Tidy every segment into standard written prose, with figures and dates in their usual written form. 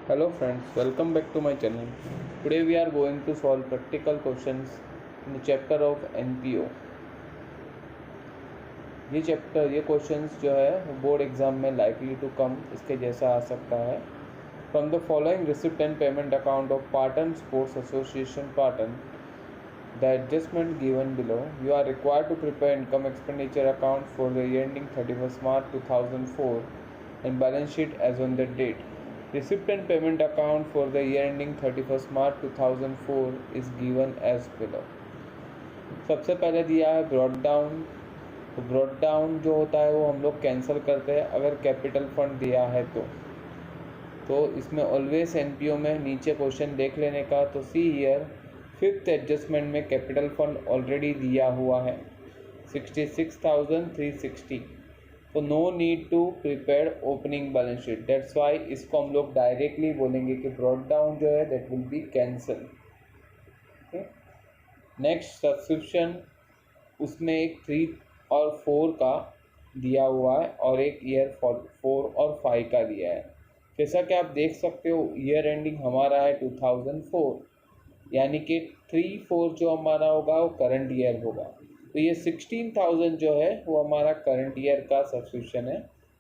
Hello friends, welcome back to my channel. Today we are going to solve practical questions in the chapter of NPO. ये questions जो है वो board exam में likely to come इसके जैसा आ सकता है. From the following receipt and payment account of Patan sports association Patan, the adjustment given below, you are required to prepare income expenditure account for the year ending 31st March 2004 and balance sheet as on that date. Receipt and payment account for the year ending 31st March 2004 is given as below. सबसे पहले दिया है brought down. तो brought down जो होता है वो हम लोग कैंसिल करते हैं अगर कैपिटल फंड दिया है तो इसमें ऑलवेज एनपीओ में नीचे क्वेश्चन देख लेने का. तो सी हियर फिफ्थ एडजस्टमेंट में कैपिटल फंड ऑलरेडी दिया हुआ है 66,360. तो no need to prepare opening balance sheet. That's why इसको हम लोग डायरेक्टली बोलेंगे कि ब्रॉड डाउन जो है that will be cancel. Next subscription, उसमें एक 3 और 4 का दिया हुआ है और एक ईयर 4 और 5 का दिया है. जैसा कि आप देख सकते हो ईयर एंडिंग हमारा है 2004, यानी कि 3-4 जो हमारा होगा वो करंट ईयर होगा. तो ये 16,000 जो है वो हमारा करंट ईयर का सब्सक्रिप्शन है,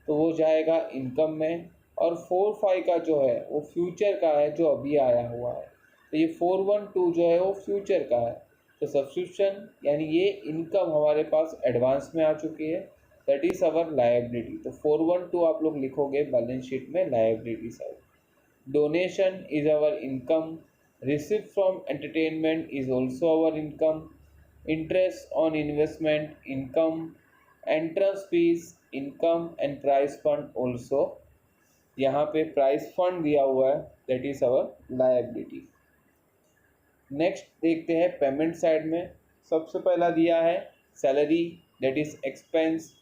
तो वो जाएगा इनकम में. और 4-5 का जो है वो फ्यूचर का है जो अभी आया हुआ है. तो ये 412 जो है वो फ्यूचर का है. तो सब्सक्रिप्शन यानी ये इनकम हमारे पास एडवांस में आ चुकी है, दैट इज़ अवर लायबिलिटी. तो 412 आप लोग लिखोगे बैलेंस शीट में liability side. Donation is our income. Receipt from entertainment is also our income. Interest on investment income. Entrance fees income and prize fund also. यहाँ पे प्राइज फंड दिया हुआ है that is our liability. Next देखते हैं payment side में. सबसे पहला दिया है salary that is expense.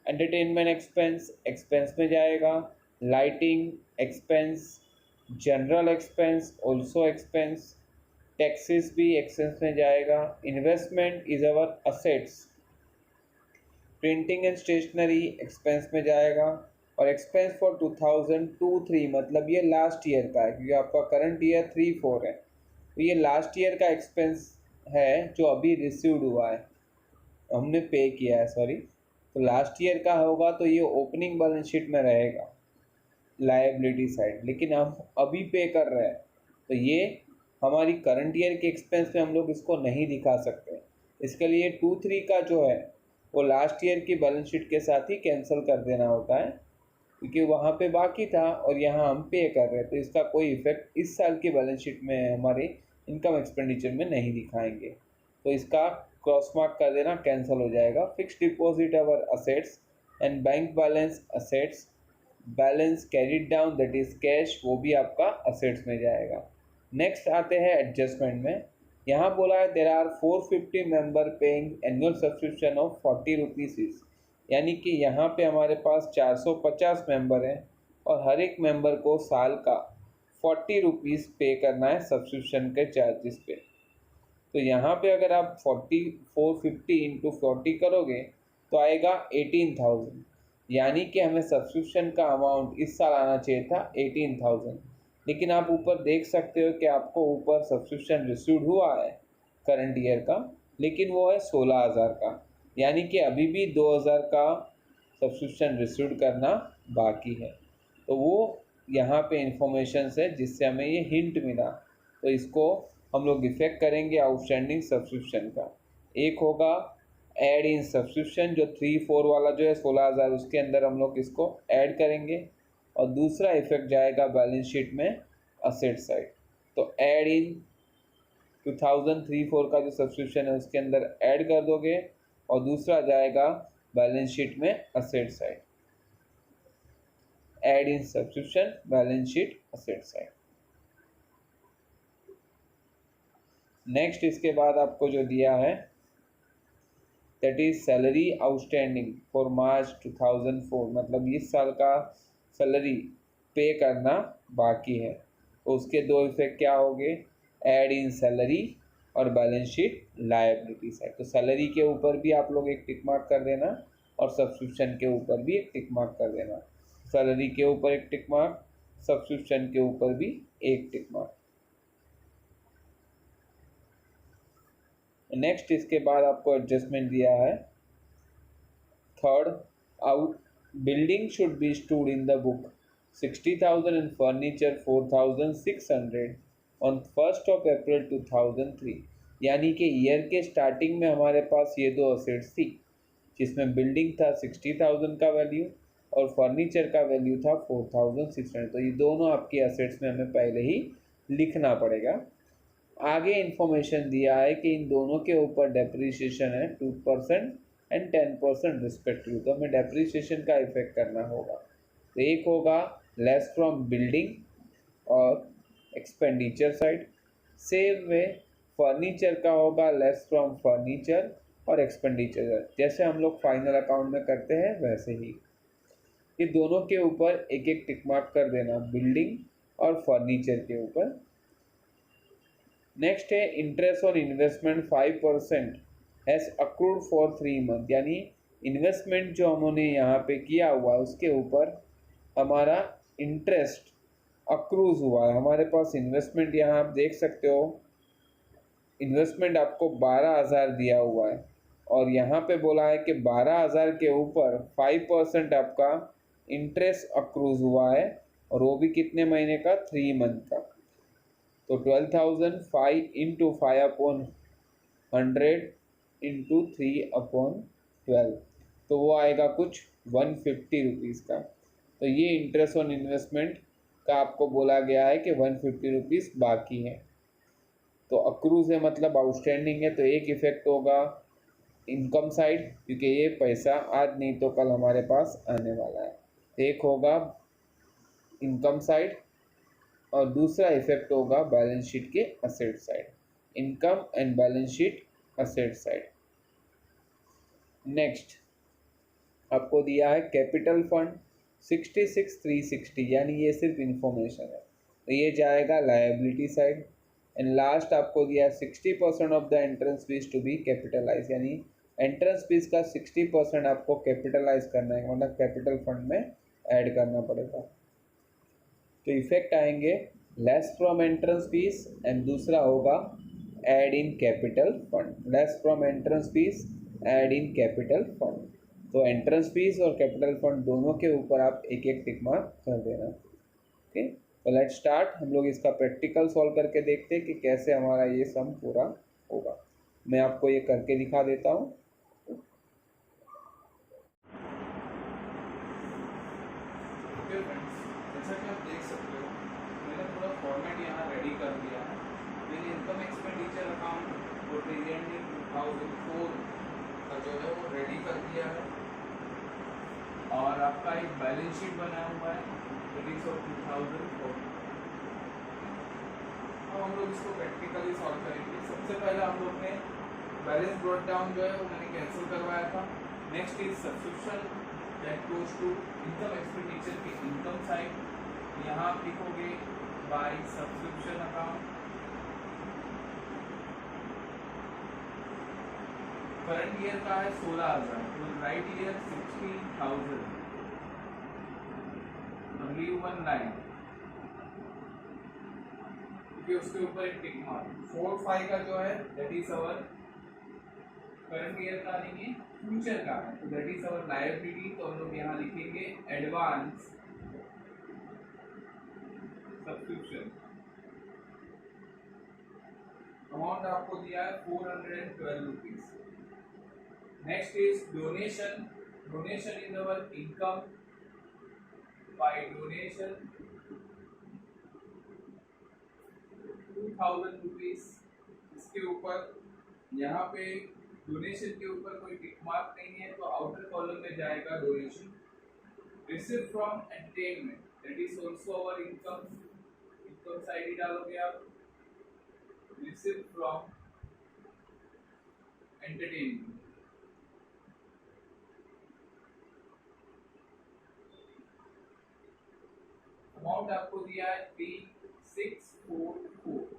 Entertainment expense में जाएगा. Lighting expense. General expense also expense. Taxes भी एक्सपेंस में जाएगा. Investment is our assets. Printing and stationery expense में जाएगा. और एक्सपेंस फॉर 2002-03 मतलब ये लास्ट ईयर का है क्योंकि आपका करंट ईयर 3-4 है, तो ये लास्ट ईयर का एक्सपेंस है जो अभी रिसीव्ड हुआ है, हमने पे किया है सॉरी. तो लास्ट ईयर का होगा तो ये ओपनिंग बैलेंस शीट में रहेगा लायबिलिटी साइड, लेकिन हम अभी पे कर रहे हैं तो ये हमारी करंट ईयर के एक्सपेंस में हम लोग इसको नहीं दिखा सकते. इसके लिए 2-3 का जो है वो लास्ट ईयर की बैलेंस शीट के साथ ही कैंसिल कर देना होता है क्योंकि वहाँ पे बाकी था और यहाँ हम पे कर रहे हैं, तो इसका कोई इफेक्ट इस साल की बैलेंस शीट में हमारे इनकम एक्सपेंडिचर में नहीं दिखाएंगे. तो इसका क्रॉस मार्क कर देना, कैंसिल हो जाएगा. Fixed deposit our assets and bank balance assets. Balance carried down that is cash, वो भी आपका असेट्स में जाएगा. नेक्स्ट आते हैं एडजस्टमेंट में. यहाँ बोला है there are 450 member paying annual subscription of 40 rupees is, यानी कि यहाँ पे हमारे पास 450 मेंबर हैं और हर एक मेंबर को साल का 40 रुपीज़ पे करना है सब्सक्रिप्शन के चार्जेस पे. तो यहाँ पे अगर आप 450 इंटू 40 करोगे तो आएगा 18,000, यानी कि हमें सब्सक्रिप्शन का अमाउंट इस साल आना चाहिए था 18,000, लेकिन आप ऊपर देख सकते हो कि आपको ऊपर सब्सक्रिप्शन रिसीव्ड हुआ है करंट ईयर का, लेकिन वो है 16,000 का, यानी कि अभी भी 2,000 का सब्सक्रिप्शन रिसीव्ड करना बाकी है. तो वो यहाँ पे इंफॉर्मेशन है जिससे हमें ये हिंट मिला. तो इसको हम लोग इफेक्ट करेंगे आउटस्टैंडिंग सब्सक्रिप्शन का. एक होगा ऐड इन सब्सक्रिप्शन, जो 3-4 वाला जो है 16,000 उसके अंदर हम लोग इसको ऐड करेंगे, और दूसरा इफेक्ट जाएगा बैलेंस शीट में असेट साइड. तो ऐड इन 2003-4 का जो सब्सक्रिप्शन है उसके अंदर ऐड कर दोगे और दूसरा जाएगा बैलेंस शीट में asset side. Add in subscription balance sheet asset side. Next इसके बाद आपको जो दिया है that is salary outstanding for March 2004, मतलब इस साल का सैलरी पे करना बाकी है. तो उसके दो इफेक्ट क्या होंगे, ऐड इन सैलरी और बैलेंस शीट लायबिलिटी साइड. तो सैलरी के ऊपर भी आप लोग एक टिक मार्क कर देना और सब्सक्रिप्शन के ऊपर भी एक टिक मार्क कर देना. सैलरी के ऊपर एक टिक मार्क, सब्सक्रिप्शन के ऊपर भी एक टिक मार्क। नेक्स्ट इसके बाद आपको एडजस्टमेंट दिया है third, out building should be stored in the book 60,000 and furniture 4,600 on 1st of April 2003। यानी कि ईयर के स्टार्टिंग में हमारे पास ये दो असेट्स थी, जिसमें बिल्डिंग था 60,000 का वैल्यू और फर्नीचर का वैल्यू था 4,600। तो ये दोनों आपकी असेट्स में हमें पहले ही लिखना पड़ेगा। आगे इन्फॉर्मेशन दिया है कि इन दोनों के ऊपर डेप्रीशिएशन है 2% एंड 10% रिस्पेक्टिव। तो हमें डेप्रीशिएशन का इफेक्ट करना होगा। तो एक होगा लेस फ्रॉम बिल्डिंग और expenditure side, same way furniture का होगा लेस फ्रॉम फर्नीचर और एक्सपेंडिचर, जैसे हम लोग फाइनल अकाउंट में करते हैं वैसे ही। ये दोनों के ऊपर एक एक टिक मार्क कर देना, बिल्डिंग और फर्नीचर के ऊपर। नेक्स्ट है interest on investment 5% has accrued for 3 month. यानी इन्वेस्टमेंट जो हमने यहाँ पे किया हुआ है उसके ऊपर हमारा इंटरेस्ट अक्रूज हुआ है। हमारे पास इन्वेस्टमेंट यहाँ आप देख सकते हो, इन्वेस्टमेंट आपको 12,000 दिया हुआ है और यहाँ पे बोला है कि 12,000 के ऊपर 5% आपका इंटरेस्ट अक्रूज हुआ है और वो भी कितने महीने का, 3 मंथ का। तो 12,005 इंटू 5/100 इंटू 3/12, तो वो आएगा कुछ 150 रुपीज़ का। तो ये इंटरेस्ट ऑन इन्वेस्टमेंट का आपको बोला गया है कि 150 रुपीज़ बाकी है। तो अक्रूज है मतलब आउटस्टैंडिंग है, तो एक इफेक्ट होगा इनकम साइड, क्योंकि ये पैसा आज नहीं तो कल हमारे पास आने वाला है। एक होगा इनकम साइड और दूसरा इफेक्ट होगा बैलेंस शीट के asset side, income and balance sheet asset side. Next आपको दिया है कैपिटल फंड 66,360, यानी ये सिर्फ इंफॉर्मेशन है, तो ये जाएगा लायबिलिटी साइड। एंड लास्ट आपको दिया है 60% of the entrance fees to be capitalize, यानी एंट्रेंस फीस का 60% आपको कैपिटलाइज करना है, मतलब कैपिटल फंड में ऐड करना पड़ेगा। तो इफेक्ट आएंगे less from entrance fees and दूसरा होगा add in capital fund. Less from entrance fees, add in capital fund. तो एंट्रेंस फीस और कैपिटल फंड दोनों के ऊपर आप एक एक टिक मार्क कर देना। ओके, तो लेट्स स्टार्ट। हम लोग इसका प्रैक्टिकल सॉल्व करके देखते हैं कि कैसे हमारा ये सम पूरा होगा। मैं आपको ये करके दिखा देता हूँ। जैसा कि आप देख सकते हो, मैंने पूरा फॉर्मेट यहाँ रेडी कर दिया है। मैंने इनकम एक्सपेंडिचर अकाउंट और प्रेजेंट 2004 का जो है वो रेडी कर दिया है और आपका एक बैलेंस शीट बना हुआ है रेडी फॉर 2004। अब हम लोग इसको प्रैक्टिकली सॉल्व करेंगे। सबसे पहले हम लोग ने बैलेंस ब्रॉट डाउन जो है वो मैंने कैंसिल करवाया था। Next is subscription that goes to income expenditure की इनकम साइड। यहाँ आप लिखोगे by subscription account. Current year का है 16,000, तो राइट ईयर 60,000, लीव 1 लाइन, क्योंकि उसके ऊपर एक टिक मार्क। 4-5 का जो है that is our current year का नहीं है, फ्यूचर का है, तो दैट इज अवर लायबिलिटी। तो हम लोग यहाँ लिखेंगे एडवांस सब्सक्रिप्शन। अमाउंट आपको दिया है 412 rupees. Next is donation. Donation is our income. By donation 2,000 rupees. इसके ऊपर यहाँ पे डोनेशन के ऊपर कोई टिक मार्क नहीं है, तो आउटर कॉलम में जाएगा donation. Receive from entertainment that is also our income. Income side ही डालोगे आप, रिसीव फ्रॉम एंटरटेनमेंट। अमाउंट आपको दिया है 3,644।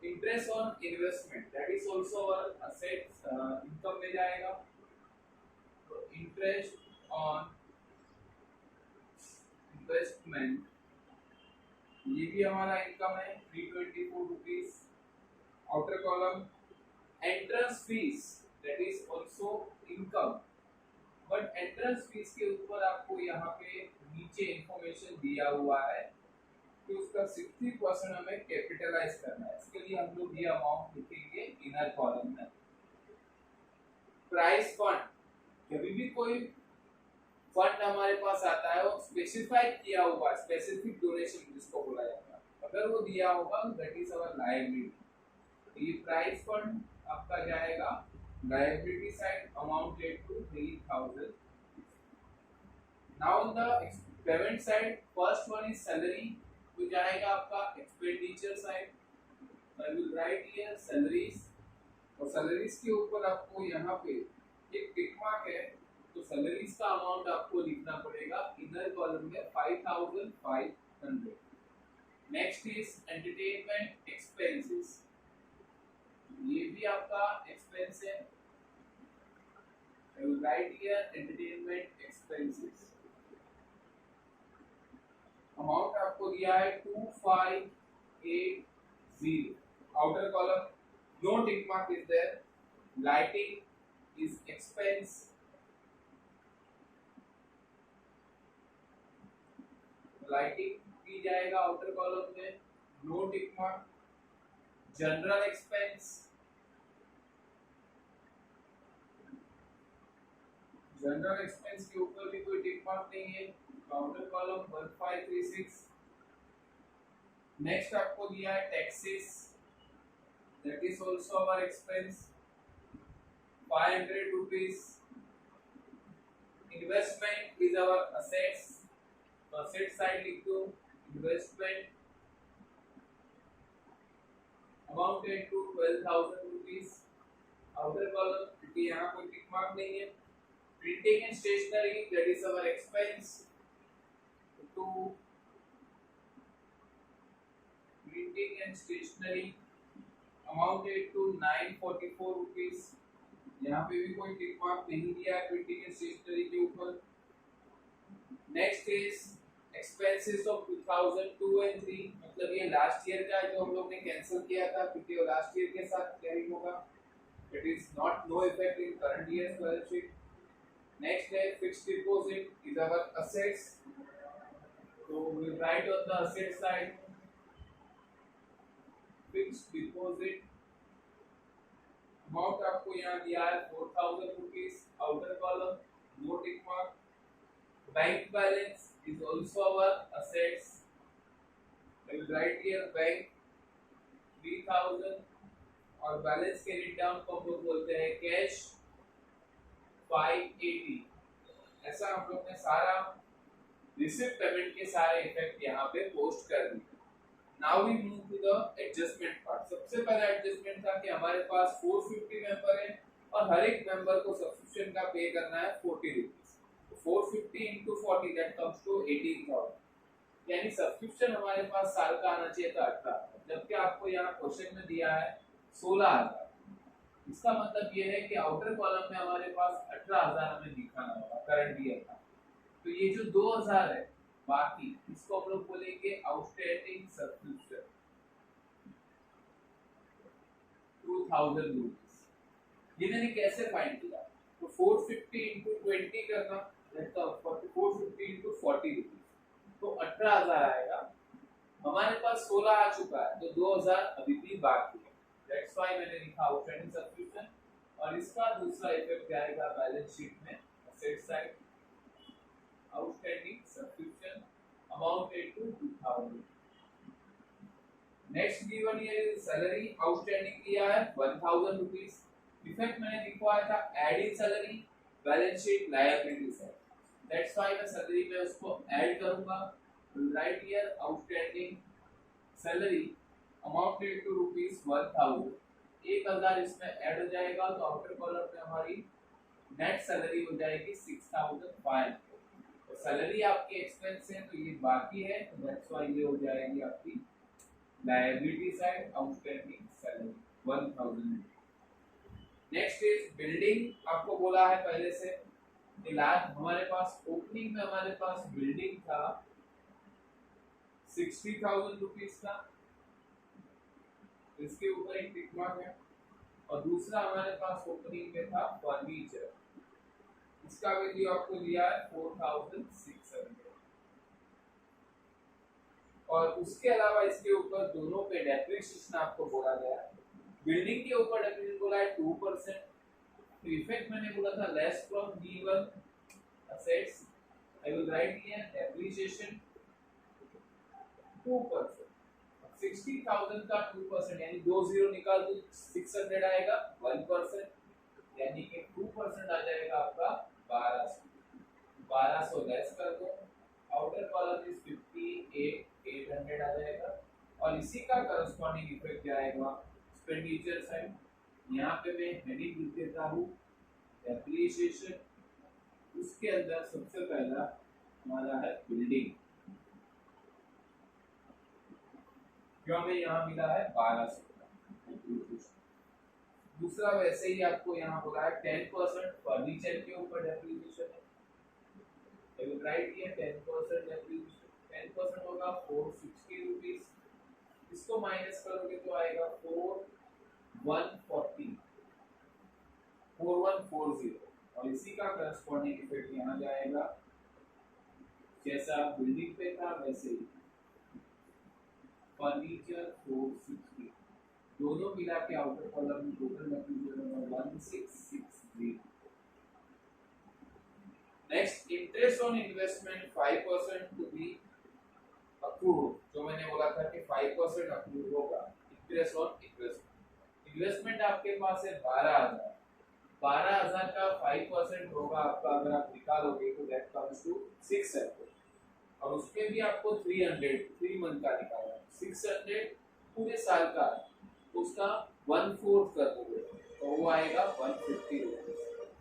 Interest on investment that is also our assets, income में जाएगा। तो इंटरेस्ट ऑन इन्वेस्टमेंट ये भी हमारा इनकम है 324 rupees. Outer column entrance fees, that is also income, but entrance fees के ऊपर आपको यहाँ पे नीचे इंफॉर्मेशन दिया हुआ है कि उसका 60% हमें कैपिटलाइज करना है। इसके लिए हम लोग ये अमाउंट लिखेंगे इनर कॉलम में। प्राइस फंड, जब भी कोई फंड हमारे पास आता है वो स्पेसिफाइड किया हुआ, स्पेसिफिक डोनेशन जिसको बोला जाता है, अगर वो दिया होगा दैट इज अवर लायबिलिटी। ये प्राइस फंड आपका जाएगा liability side, amounted to 3000। Now on the payment side, first one is salary, तो जाएगा आपका expenditure side. I will write here salaries, और सैलरीज के ऊपर आपको यहाँ पे एक टिक मार्क है, तो सैलरीज का अमाउंट आपको लिखना पड़ेगा इनर कॉलम में 5500। नेक्स्ट इज एंटरटेनमेंट एक्सपेंसेस, ये भी आपका एक्सपेंस है। I will write here entertainment expenses. Amount आपको दिया है 2580। Outer column no tick mark is there. Lighting is expense, lighting की जाएगा आउटर कॉलम में, no tick mark. General expense, general expense के ऊपर भी कोई टिक मार्क नहीं है, आउटर कॉलम 1536। नेक्स्ट आपको दिया है taxes, that is also our expense 500 rupees. Investment is our assets, तो असेट साइड लिख दो investment, amounted to 12000 rupees. Outer column क्योंकि यहाँ कोई टिक मार्क नहीं है। Printing and stationery, that is our expense to printing and stationery, amounted to 944 rupees. यहाँ पे भी कोई टिक मार्क नहीं दिया है प्रिंटिंग एंड स्टेशनरी के ऊपर। Next is expenses of 2002 and 3, मतलब ये लास्ट ईयर का जो हम लोग ने कैंसिल किया था क्योंकि वो लास्ट ईयर के साथ कैरी होगा, it is not no effect in current year's balance sheet. Next है fixed deposit is our assets, so we write on the asset side fixed deposit, amount आपको यहाँ दिया है 4000 rupees. Outer column no tick mark. Bank balance is also our assets, I will write here bank 3000, और balance के writ down को हम लोग बोलते हैं कैश 580। ऐसा हम लोग ने सारा रिसिप्ट पेमेंट के सारे इफेक्ट यहाँ पे पोस्ट कर दिए। Now we move to the adjustment part. सबसे पहला एडजस्टमेंट था कि हमारे पास 450 मेंबर है और हर एक मेंबर को सब्सक्रिप्शन का पे करना है 40 rupees. 450 into 40 that comes to 18,000, यानी सब्सक्रिप्शन हमारे पास साल का आना चाहिए था 18, जबकि आपको यहाँ क्वेश्चन में दिया है 16,000। इसका मतलब ये है कि आउटर कॉलम में हमारे पास 18,000 हमें दिखाना होगा करंट ईयर का। तो ये जो 2,000 है बाकी, इसको हम लोग बोलेंगे आउटस्टैंडिंग सब्सक्रिप्शन 2000 रुपीस। ये मैंने कैसे फाइंड किया, तो 450 into 20 करना, 450 into 40 रुपीस, तो 18,000 आएगा। हमारे पास 16 आ चुका है, तो 2,000 अभी भी बाकी है, दैट्स व्हाई मैंने लिखा आउटस्टैंडिंग सब्सक्रिप्शन। और इसका दूसरा इफेक्ट जाएगा बैलेंस शीट में asset side, outstanding subscription amounted to 2000। Next given here is salary, outstanding किया है 1000 रुपीस। इफेक्ट मैंने लिखवाया था add in salary balance sheet liability side, that's why मैं सैलरी में उसको ऐड करूंगा। Write here outstanding salary amounted to rupees 1000, 1000 इसमें ऐड हो जाएगा, तो आउटर कॉलम में हमारी नेट सैलरी हो जाएगी 6500। तो सैलरी आपकी एक्सपेंस है तो ये बाकी है, तो दैट्स व्हाई ये हो जाएगी आपकी liability side outstanding salary 1000। Next is building, आपको बोला है पहले से कि लास्ट हमारे पास ओपनिंग में हमारे पास बिल्डिंग था 60,000 रुपीज का, इसके ऊपर एक टिक मार्क है। और दूसरा हमारे पास ओपनिंग में था फर्नीचर, इसका वैल्यू आपको दिया है 4,600। और उसके अलावा इसके ऊपर दोनों पे डेप्रिसिएशन आपको बोला गया है। बिल्डिंग के ऊपर डेप्रिसिएशन बोला है 2%, तो इफेक्ट मैंने बोला था less from given assets, I will write here depreciation 2%। 60,000 का 2% यानी 20 निकाल दो 600 आएगा 1%, यानी कि 2% आ जाएगा आपका 1200 लेस कर दो, आउटर कॉलम इज 58,800 आ जाएगा। और इसी का करस्पॉन्डिंग इफेक्ट क्या आएगा एक्सपेंडिचर साइड, यहाँ पे मैं हेडिंग लिख देता हूँ डेप्रिसिएशन, उसके अंदर सबसे पहला हमारा है बिल्डिंग, जो हमें यहाँ मिला है 1200। दूसरा वैसे ही आपको यहाँ बोला है 10% फर्नीचर के ऊपर डेप्रिसिएशन है, I will write here 10% depreciation, 10% होगा 460 रुपीस, इसको माइनस करोगे तो आएगा 4140, और इसी का करस्पॉन्डिंग इफेक्ट यहाँ जाएगा, जैसा बिल्डिंग पे था वैसे ही फर्नीचर 460, दोनों मिला के आउटर कॉलम में total depreciation 1660। Next interest on investment 5% to be approve, जो मैंने बोला था कि 5% अप्रूव होगा इंटरेस्ट ऑन इन्वेस्टमेंट। इन्वेस्टमेंट आपके पास है 12,000, 12,000 का 5% होगा आपका, अगर आप निकालोगे तो दैट कम्स टू 600, और उसके भी आपको 3 मंथ का निकालना है, 600 पूरे साल का, तो उसका 1/4 कर दोगे तो वो आएगा 150 रुपीज,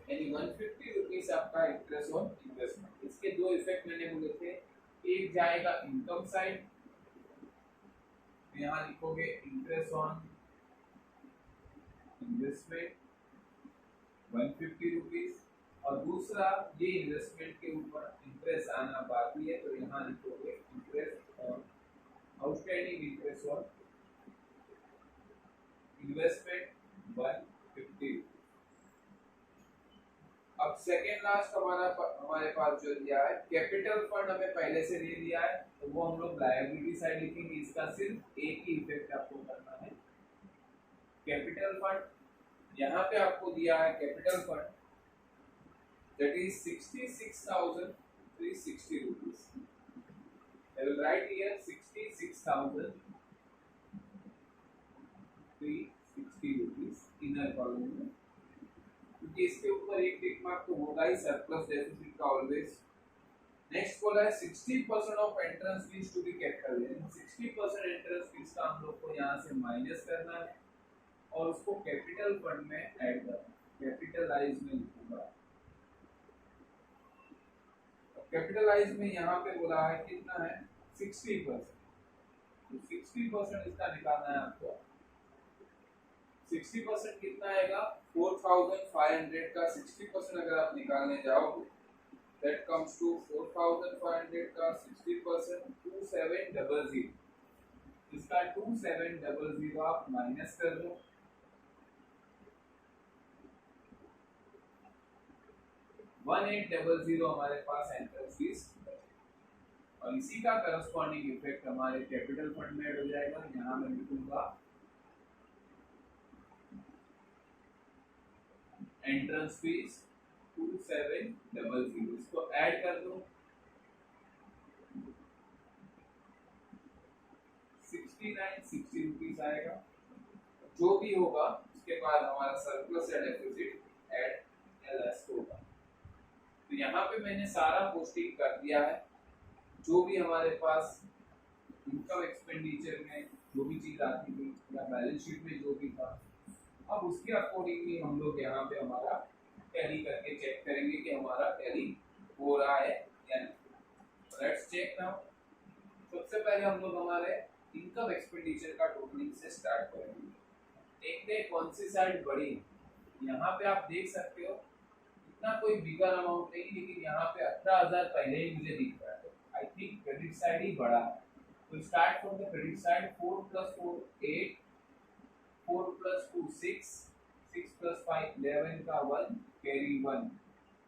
यानी 150 रुपीज आपका इंटरेस्ट ऑन इन्वेस्टमेंट। इसके दो इफेक्ट मैंने बोले थे, एक जाएगा इनकम साइड, यहाँ लिखोगे इंटरेस्ट ऑन इन्वेस्टमेंट 150 रुपीज, और दूसरा ये इन्वेस्टमेंट के ऊपर इंटरेस्ट आना बाकी है, तो यहाँ लिखोगे interest on outstanding interest on investment 150। अब सेकेंड लास्ट हमारे पास जो दिया है कैपिटल फंड, हमें पहले से दे दिया है, तो वो हम लोग लायबिलिटी साइड लिखेंगे, इसका सिर्फ एक ही इफेक्ट आपको करना है कैपिटल फंड। यहाँ पे आपको दिया है capital fund that is 66,360 rupees, I will write here 66,360 rupees inner column में, क्योंकि इसके ऊपर एक टिक मार्क तो होगा ही सरप्लस डेफिसिट का ऑलवेज। नेक्स्ट बोला है 60% of entrance fees to be capital, यानी 60% एंट्रेंस फीस का हम लोग को यहाँ से माइनस करना है और उसको कैपिटल फंड में ऐड करना है, कैपिटलाइज में लिखूंगा। कैपिटलाइज में यहाँ पे बोला है कितना है 60%, तो 60% इसका निकालना है आपको। 60% कितना आएगा 4,500 का 60% अगर आप निकालने जाओगे that comes to 4,500 का 60% 2700, इसका 2700 आप माइनस कर दो, 1800 हमारे पास एंट्रेंस फीस, और इसी का करस्पॉन्डिंग इफेक्ट हमारे कैपिटल फंड में ऐड हो जाएगा। यहाँ मैं लिखूंगा एंट्रेंस फीस 2700, इसको ऐड कर दो 6960 रुपीज आएगा, जो भी होगा उसके बाद हमारा सरप्लस या डेफिसिट ऐड एलएस होगा। तो यहाँ पे मैंने सारा पोस्टिंग कर दिया है, जो भी हमारे पास इनकम एक्सपेंडिचर में जो भी चीज आती थी या बैलेंस शीट में जो भी था, अब उसके अकॉर्डिंगली हम लोग यहाँ पे हमारा टैली करके चेक करेंगे कि हमारा टैली हो रहा है या नहीं। Let's check now. सबसे पहले हम लोग हमारे इनकम एक्सपेंडिचर का टोटलिंग से स्टार्ट करेंगे, देखते हैं कौन सी साइड बड़ी। यहाँ पे आप देख सकते हो इतना कोई बिगर अमाउंट नहीं, लेकिन यहाँ पे 18,000 पहले ही मुझे दिख रहा है, आई थिंक क्रेडिट साइड ही बड़ा है। तो start from the credit side 4 plus 4 8, 4 plus 2 6, 6 plus 5 11 का 1 carry 1,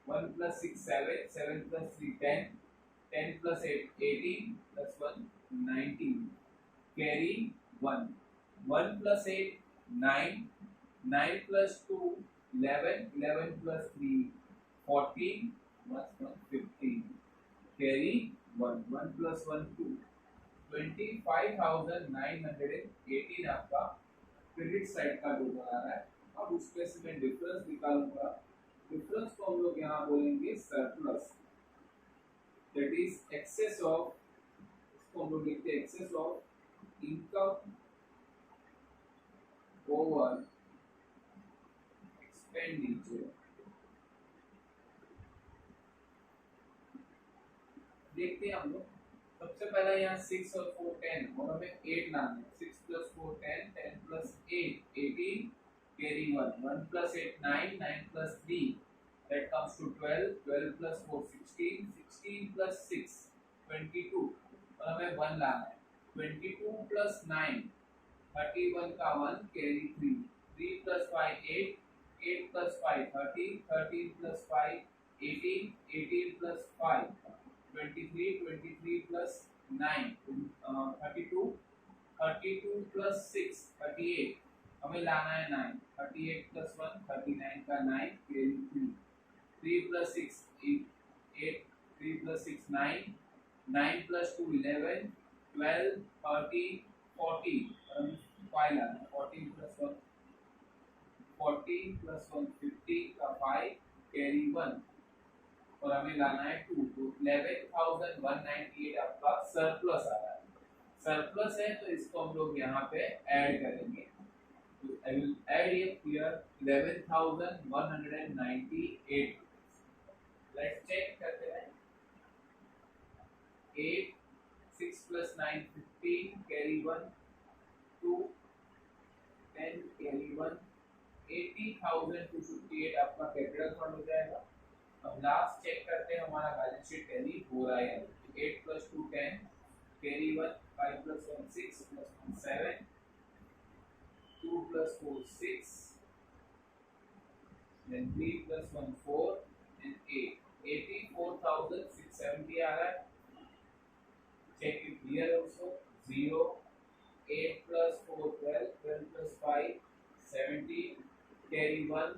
1 plus 6 7, 7 plus 3 10, 10 plus 8 18 plus 1 19 carry 1, 1 plus 8 9, 9 plus 2 11, 11 plus 3 14 plus 1 15 carry 1, 1 plus 1 2 25,918 आपका क्रेडिट साइड का टोटल आ रहा है। अब उसमें से मैं डिफरेंस निकालूंगा। डिफरेंस को हम लोग यहाँ बोलेंगे surplus, that is excess of, इसको हम लोग लिखते हैं excess of income over expenditure. देखते हैं हम लोग। सबसे पहले यहाँ 6 और 4 10 और हमें 8 लाना है। 6 plus 4 10, 10 plus 8 18 carry 1, 1 plus 8 9, 9 plus 3 that comes to 12, 12 plus 4 16, 16 plus 6 22 और हमें 1 लाना है। 22 plus 9 31 का 1 carry 3, 3 plus 5 8, 8 plus 5 13, 13 plus 5 18, 18 plus 5 23, 23 plus 9 32, 32 plus 6 38 हमें लाना है 9, 38 plus 1 39 का 9 carry 3, 3 plus 6 8, 3 plus 6 9, 9 plus 2 11, 12 13 14 और हमें 5 लाना है। 14 plus 1 14 plus 1 15 का 5 carry 1 और हमें लाना है 2, तो 11,198 आपका सरप्लस आ रहा है। सरप्लस है तो इसको हम लोग यहाँ पे ऐड करेंगे। तो I will add here 11,198। Let's check करते हैं। 8 6 plus 9 15 carry 1 2 10 carry 1 80,258 आपका कैपिटल फंड हो जाएगा। अब लास्ट चेक करते हैं हमारा बैलेंस शीट टैली हो रहा है। 8 plus 2 10 carry 1, 5 plus 1 6 plus 1 7, 2 plus 4 6, then 3 plus 1 4 and 8, 84,670 आ रहा है। check it here also 0, 8 plus 4 12, 12 plus 5 17 carry 1,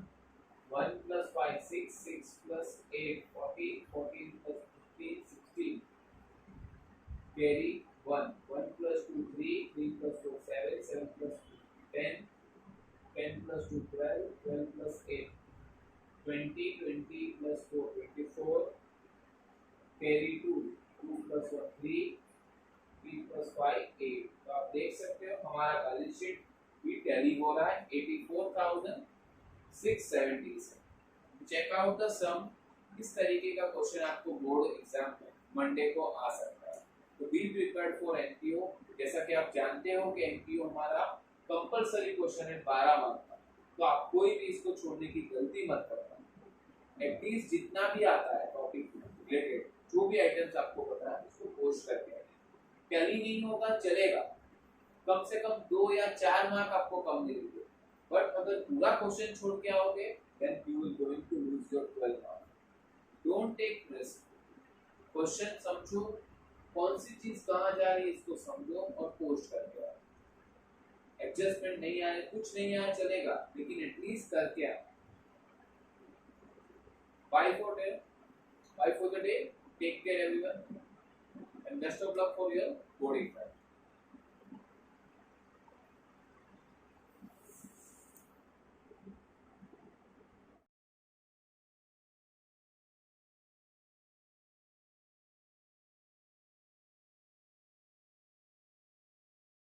1 plus 5 6, 6 plus 8 14, 14 plus 15 16 carry 1, 1 plus 2 3, 3 plus 4 7, 7 plus 2 10, 10 plus 2 12, 12 plus 8 20, 20 plus 4 24 carry 2, 2 plus 1 3, 3 plus 5 8। तो आप देख सकते हो हमारा बैलेंस शीट भी टैली हो रहा है 84,670 से। चेक आउट द सम। इस तरीके का क्वेश्चन आपको बोर्ड एग्जाम में मंडे को आ सकता है। तो बी प्रिपेयर्ड फॉर एनपीओ। जैसा कि आप जानते हो कि एनपीओ हमारा कंपलसरी क्वेश्चन है 12 मार्क का, तो आप कोई भी इसको छोड़ने की गलती मत करना। एटलीस्ट जितना भी आता है टॉपिक रिलेटेड, जो भी आइटम्स आपको पता है उसको पोस्ट करके आइए। टैली नहीं होगा चलेगा, कम से कम 2 या 4 मार्क आपको कम मिलेंगे, बट अगर पूरा क्वेश्चन छोड़ के आओगे then you will going to lose your 12 marks. Don't take risk. Question समझो, कौन सी चीज कहाँ जा रही है इसको समझो और पोस्ट करके आओ। एडजस्टमेंट नहीं आए, कुछ नहीं आया चलेगा, लेकिन एटलीस्ट करके आओ। Bye for day. Bye for the day. Take care everyone and best of luck for your board exam.